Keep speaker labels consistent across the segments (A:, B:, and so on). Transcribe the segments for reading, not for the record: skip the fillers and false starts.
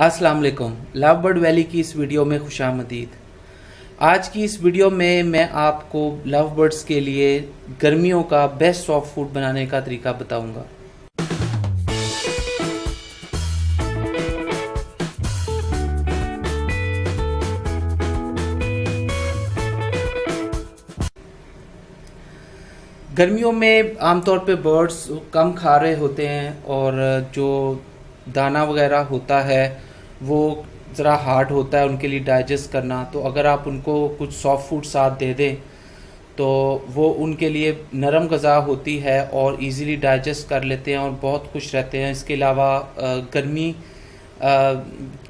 A: अस्सलाम वालेकुम। Love bird valley की इस वीडियो में खुशामदीद। आज की इस वीडियो में मैं आपको लव बर्ड्स के लिए गर्मियों का बेस्ट सॉफ्ट फूड बनाने का तरीका बताऊंगा। गर्मियों में आमतौर पे बर्ड्स कम खा रहे होते हैं और जो दाना वगैरह होता है वो ज़रा हार्ड होता है उनके लिए डाइजेस्ट करना। तो अगर आप उनको कुछ सॉफ्ट फूड साथ दे दें तो वो उनके लिए नरम ग़िज़ा होती है और इजीली डाइजेस्ट कर लेते हैं और बहुत खुश रहते हैं। इसके अलावा गर्मी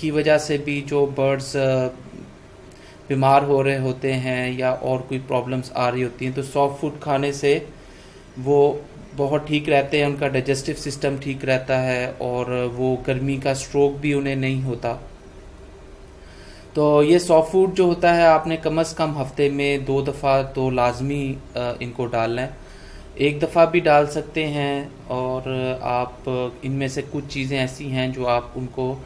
A: की वजह से भी जो बर्ड्स बीमार हो रहे होते हैं या और कोई प्रॉब्लम्स आ रही होती हैं तो सॉफ्ट फूड खाने से वो बहुत ठीक रहते हैं, उनका डाइजेस्टिव सिस्टम ठीक रहता है और वो गर्मी का स्ट्रोक भी उन्हें नहीं होता। तो ये सॉफ्ट फूड जो होता है आपने कम से कम हफ्ते में 2 दफ़ा तो लाजमी इनको डालना है। एक दफ़ा भी डाल सकते हैं और आप इनमें से कुछ चीज़ें ऐसी हैं जो आप उनको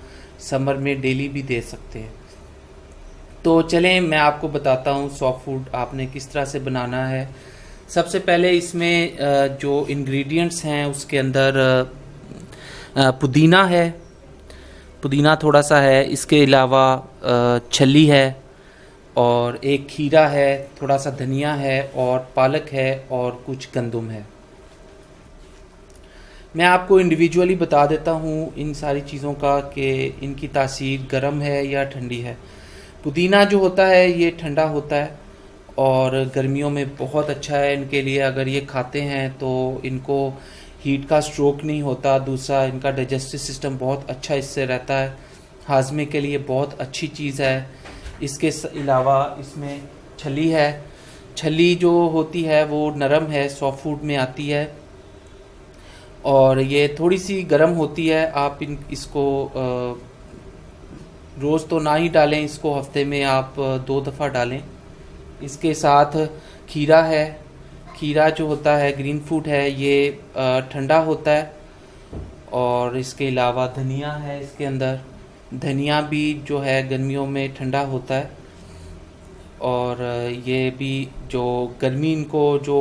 A: समर में डेली भी दे सकते हैं। तो चलें मैं आपको बताता हूँ सॉफ्ट फूड आपने किस तरह से बनाना है। सबसे पहले इसमें जो इंग्रेडिएंट्स हैं उसके अंदर पुदीना है, पुदीना थोड़ा सा है, इसके अलावा छली है और एक खीरा है, थोड़ा सा धनिया है और पालक है और कुछ गंदम है। मैं आपको इंडिविजुअली बता देता हूँ इन सारी चीज़ों का कि इनकी तासीर गर्म है या ठंडी है। पुदीना जो होता है ये ठंडा होता है और गर्मियों में बहुत अच्छा है इनके लिए। अगर ये खाते हैं तो इनको हीट का स्ट्रोक नहीं होता। दूसरा इनका डाइजेस्टिव सिस्टम बहुत अच्छा इससे रहता है, हाजमे के लिए बहुत अच्छी चीज़ है। इसके अलावा इसमें छली है, छली जो होती है वो नरम है, सॉफ्ट फूड में आती है और ये थोड़ी सी गर्म होती है। आप इसको रोज़ तो ना ही डालें, इसको हफ्ते में आप 2 दफ़ा डालें। इसके साथ खीरा है, खीरा जो होता है ग्रीन फूड है, ये ठंडा होता है और इसके अलावा धनिया है इसके अंदर, धनिया भी जो है गर्मियों में ठंडा होता है और ये भी जो गर्मी इनको जो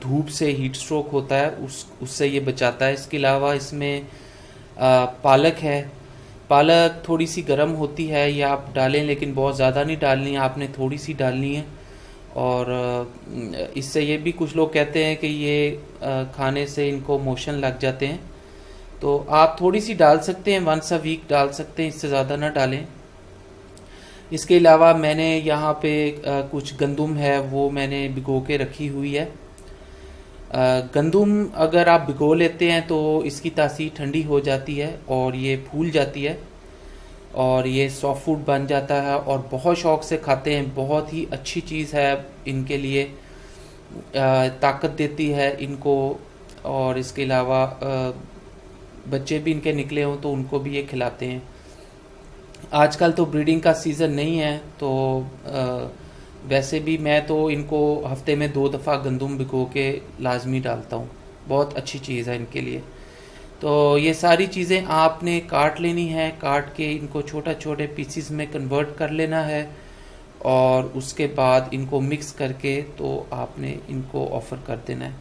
A: धूप से हीट स्ट्रोक होता है उससे ये बचाता है। इसके अलावा इसमें पालक है, पालक थोड़ी सी गर्म होती है, ये आप डालें लेकिन बहुत ज़्यादा नहीं डालनी है, आपने थोड़ी सी डालनी है। और इससे ये भी कुछ लोग कहते हैं कि ये खाने से इनको मोशन लग जाते हैं, तो आप थोड़ी सी डाल सकते हैं, 1 वीक डाल सकते हैं, इससे ज़्यादा ना डालें। इसके अलावा मैंने यहाँ पे कुछ गंदम है वो मैंने भिगो के रखी हुई है। गंदम अगर आप भिगो लेते हैं तो इसकी तासीर ठंडी हो जाती है और ये फूल जाती है और ये सॉफ्ट फूड बन जाता है और बहुत शौक़ से खाते हैं। बहुत ही अच्छी चीज़ है इनके लिए, ताकत देती है इनको और इसके अलावा बच्चे भी इनके निकले हों तो उनको भी ये खिलाते हैं। आजकल तो ब्रीडिंग का सीज़न नहीं है तो वैसे भी मैं तो इनको हफ्ते में 2 दफ़ा गंदम भिगो के लाजमी डालता हूँ। बहुत अच्छी चीज़ है इनके लिए। तो ये सारी चीज़ें आपने काट लेनी है, काट के इनको छोटा छोटे पीसीस में कन्वर्ट कर लेना है और उसके बाद इनको मिक्स करके तो आपने इनको ऑफ़र कर देना है।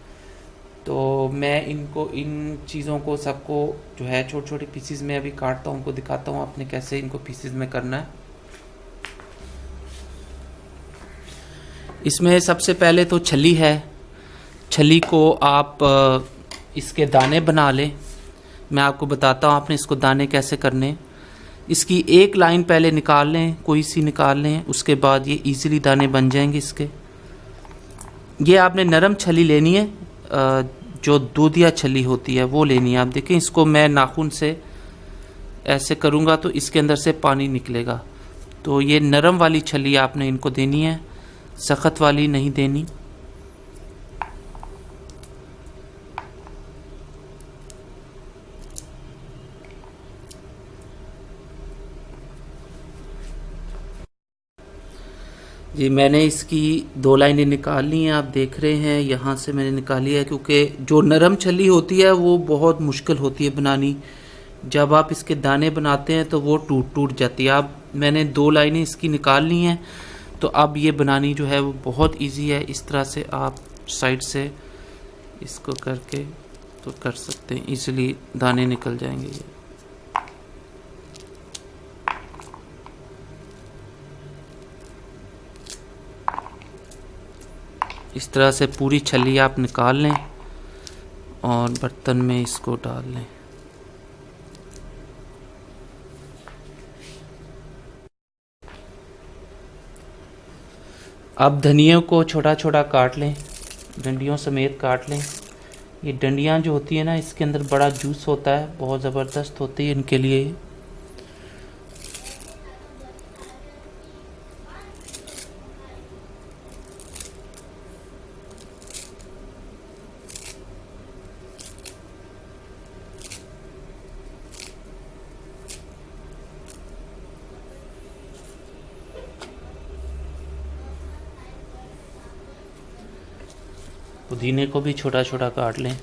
A: तो मैं इनको इन चीज़ों को सबको जो है छोटे छोटे पीसीस में अभी काटता हूँ, उनको दिखाता हूँ आपने कैसे इनको पीसीस में करना है। इसमें सबसे पहले तो छली है, छली को आप इसके दाने बना लें। मैं आपको बताता हूँ आपने इसको दाने कैसे करने। इसकी एक लाइन पहले निकाल लें, कोई सी निकाल लें, उसके बाद ये इजीली दाने बन जाएंगे इसके। ये आपने नरम छली लेनी है, जो दूधिया छली होती है वो लेनी है। आप देखें इसको मैं नाखून से ऐसे करूँगा तो इसके अंदर से पानी निकलेगा। तो ये नरम वाली छली आपने इनको देनी है, सख्त वाली नहीं देनी। जी मैंने इसकी 2 लाइनें निकाल ली हैं, आप देख रहे हैं यहाँ से मैंने निकाली है, क्योंकि जो नरम छली होती है वो बहुत मुश्किल होती है बनानी, जब आप इसके दाने बनाते हैं तो वो टूट टूट जाती है। अब मैंने 2 लाइनें इसकी निकाल ली हैं, तो अब ये बनानी जो है वो बहुत इजी है। इस तरह से आप साइड से इसको करके तो कर सकते हैं, इजीली दाने निकल जाएंगे ये। इस तरह से पूरी छल्ली आप निकाल लें और बर्तन में इसको डाल लें। अब धनियों को छोटा छोटा काट लें, डंडियों समेत काट लें। ये डंडियाँ जो होती है ना, इसके अंदर बड़ा जूस होता है, बहुत ज़बरदस्त होती है इनके लिए। पुदीने को भी छोटा छोटा काट लें।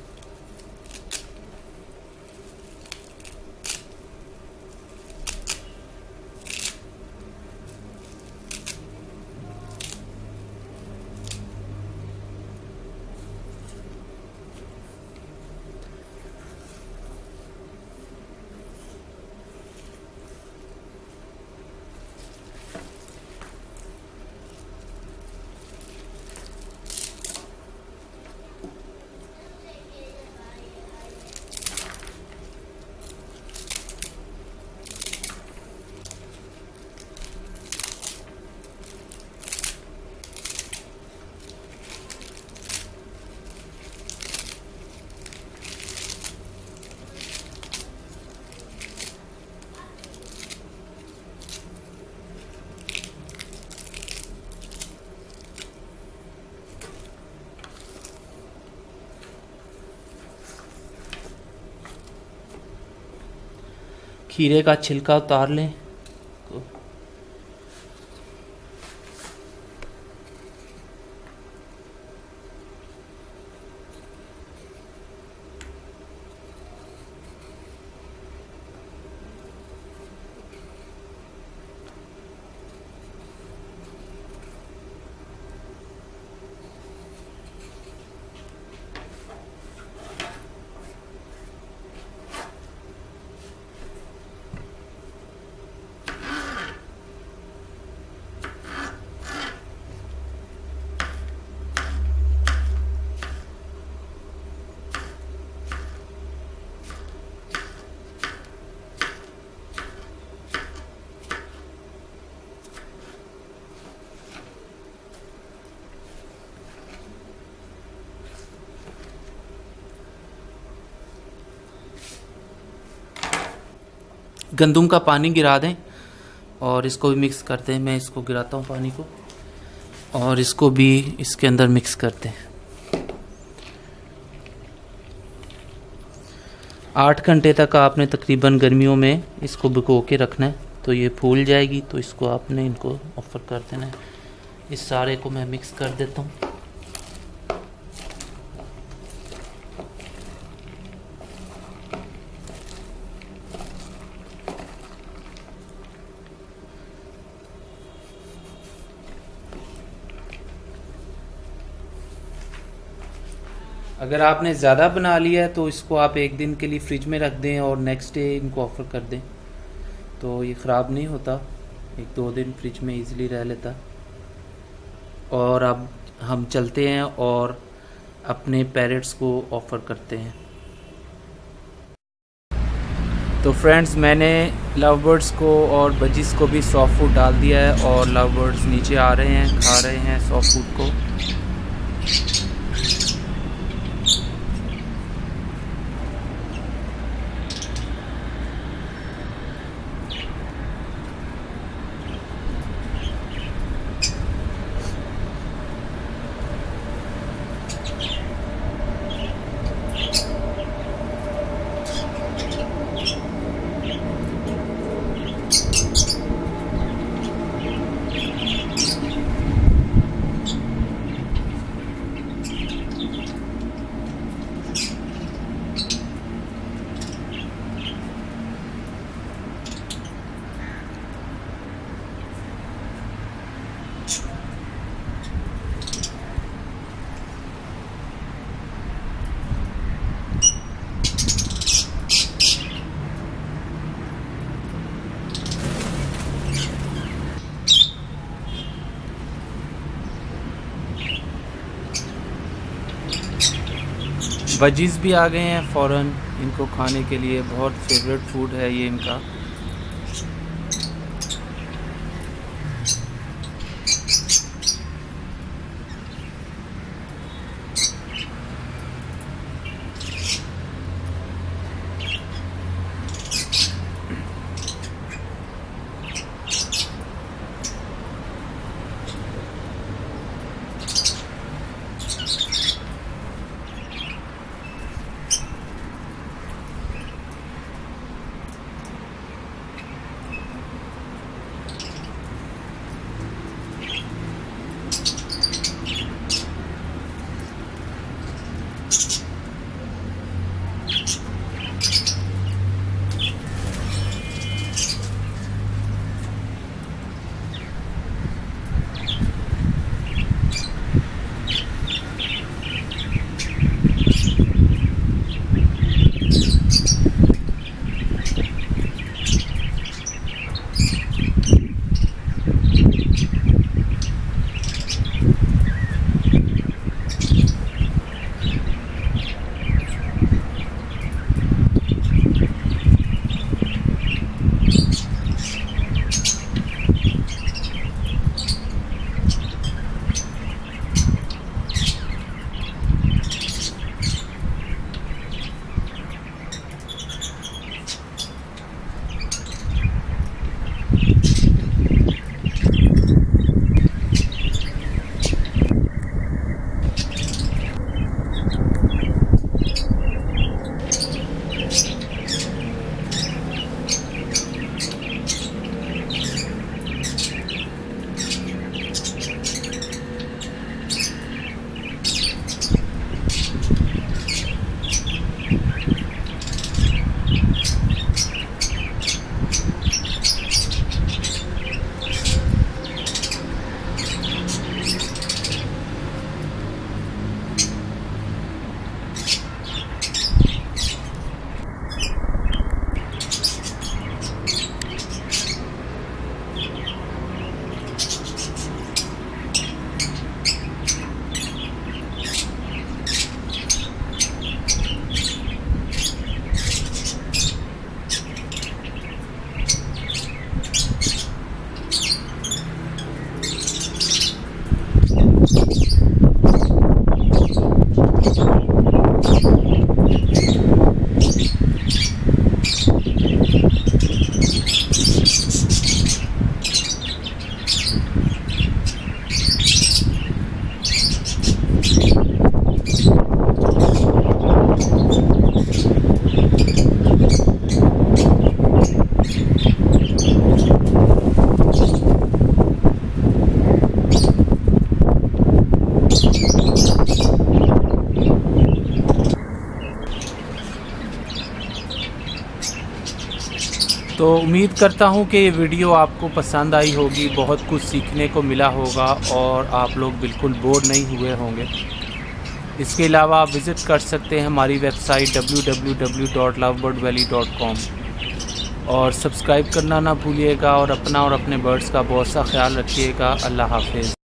A: खीरे का छिलका उतार लें। गंदम का पानी गिरा दें और इसको भी मिक्स करते हैं। मैं इसको गिराता हूँ पानी को और इसको भी इसके अंदर मिक्स करते हैं। 8 घंटे तक आपने तकरीबन गर्मियों में इसको भिगो के रखना है, तो ये फूल जाएगी। तो इसको आपने इनको ऑफ़र कर देना है। इस सारे को मैं मिक्स कर देता हूँ। अगर आपने ज़्यादा बना लिया है तो इसको आप 1 दिन के लिए फ्रिज में रख दें और नेक्स्ट डे इनको ऑफ़र कर दें, तो ये ख़राब नहीं होता। 1-2 दिन फ्रिज में इजीली रह लेता। और अब हम चलते हैं और अपने पैरेट्स को ऑफ़र करते हैं। तो फ्रेंड्स, मैंने लव बर्ड्स को और बजीज़ को भी सॉफ्ट फूड डाल दिया है और लव बर्ड्स नीचे आ रहे हैं, खा रहे हैं सॉफ्ट फूड को। बजीज़ भी आ गए हैं फ़ौरन इनको खाने के लिए, बहुत फेवरेट फूड है ये इनका। तो उम्मीद करता हूँ कि ये वीडियो आपको पसंद आई होगी, बहुत कुछ सीखने को मिला होगा और आप लोग बिल्कुल बोर नहीं हुए होंगे। इसके अलावा आप विज़िट कर सकते हैं हमारी वेबसाइट www.lovebirdvalley.com और सब्सक्राइब करना ना भूलिएगा और अपना और अपने बर्ड्स का बहुत सा ख्याल रखिएगा। अल्लाह हाफ़िज़।